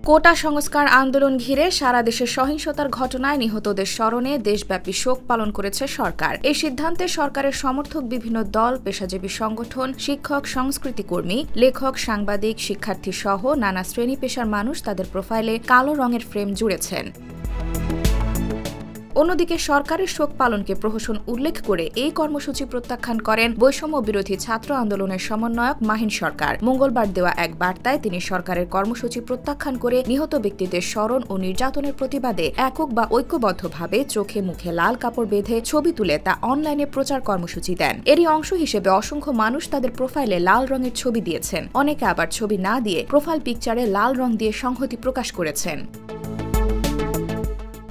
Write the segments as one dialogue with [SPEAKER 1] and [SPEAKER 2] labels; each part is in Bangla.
[SPEAKER 1] কোটা সংস্কার আন্দোলন ঘিরে সারা দেশে সহিংসতার ঘটনায় নিহতদের স্মরণে দেশব্যাপী শোক পালন করেছে সরকার। এই সিদ্ধান্তে সরকারের সমর্থক বিভিন্ন দল, পেশাজীবী সংগঠন, শিক্ষক, সংস্কৃতিকর্মী, লেখক, সাংবাদিক, শিক্ষার্থী সহ নানা শ্রেণী পেশার মানুষ তাদের প্রোফাইলে কালো রঙের ফ্রেম জুড়েছেন। অন্যদিকে সরকারের শোক পালনকে প্রহসন উল্লেখ করে এই কর্মসূচি প্রত্যাখ্যান করেন বৈষম্য বিরোধী ছাত্র আন্দোলনের সমন্বয়ক মাহিন সরকার। মঙ্গলবার দেওয়া এক বার্তায় তিনি সরকারের কর্মসূচি প্রত্যাখ্যান করে নিহত ব্যক্তিদের স্মরণ ও নির্যাতনের প্রতিবাদে একক বা ঐক্যবদ্ধভাবে চোখে মুখে লাল কাপড় বেঁধে ছবি তুলে তা অনলাইনে প্রচার কর্মসূচি দেন। এরই অংশ হিসেবে অসংখ্য মানুষ তাদের প্রোফাইলে লাল রঙের ছবি দিয়েছেন। অনেকে আবার ছবি না দিয়ে প্রোফাইল পিকচারে লাল রং দিয়ে সংহতি প্রকাশ করেছেন।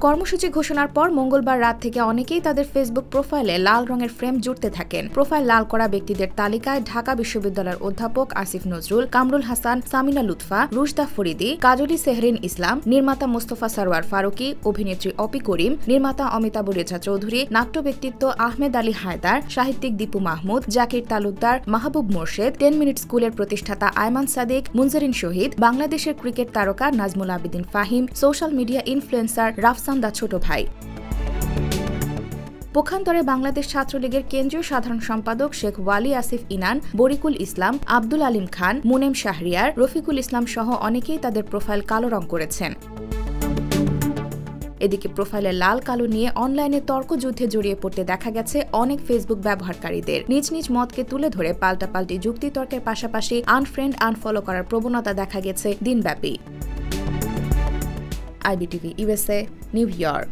[SPEAKER 1] কর্মসূচি ঘোষণার পর মঙ্গলবার রাত থেকে অনেকেই তাদের ফেসবুক প্রোফাইলে লাল রঙের ফ্রেম জুড়তে থাকেন। প্রোফাইল লাল করা ব্যক্তিদের তালিকায় ঢাকা বিশ্ববিদ্যালয়ের অধ্যাপক আসিফ নজরুল, কামরুল হাসান, সামিনা লুৎফা, রুশদা ফরিদি, কাজলী সেহরিন ইসলাম, নির্মাতা মোস্তফা সারোয়ার ফারুকি, অভিনেত্রী অপি করিম, নির্মাতা অমিতাভ রেজা চৌধুরী, নাট্য ব্যক্তিত্ব আহমেদ আলী হায়দার, সাহিত্যিক দীপু মাহমুদ, জাকির তালুকদার, মাহবুব মোর্শেদ, 10 মিনিট স্কুলের প্রতিষ্ঠাতা আয়মান সাদিক, মুনজারিন শহীদ, বাংলাদেশের ক্রিকেট তারকা Nazmul Abedin Fahim, social media influencer রাফসান্দা ছোট ভাই। পক্ষান্তরে বাংলাদেশ ছাত্রলীগের কেন্দ্রীয় সাধারণ সম্পাদক শেখ ওয়ালি আসিফ ইনান, বরিকুল ইসলাম, আব্দুল আলিম খান, মুনেম শাহরিয়ার, রফিকুল ইসলাম সহ অনেকেই তাদের প্রোফাইল কালো রং করেছেন। এদিকে প্রোফাইলে লাল কালো নিয়ে অনলাইনে তর্কযুদ্ধে জড়িয়ে পড়তে দেখা গেছে অনেক ফেসবুক ব্যবহারকারীদের। নিজ নিজ মতকে তুলে ধরে পাল্টাপাল্টি যুক্তিতর্কের পাশাপাশি আনফ্রেন্ড আনফলো করার প্রবণতা দেখা গেছে দিনব্যাপী। IBTV USA, New York।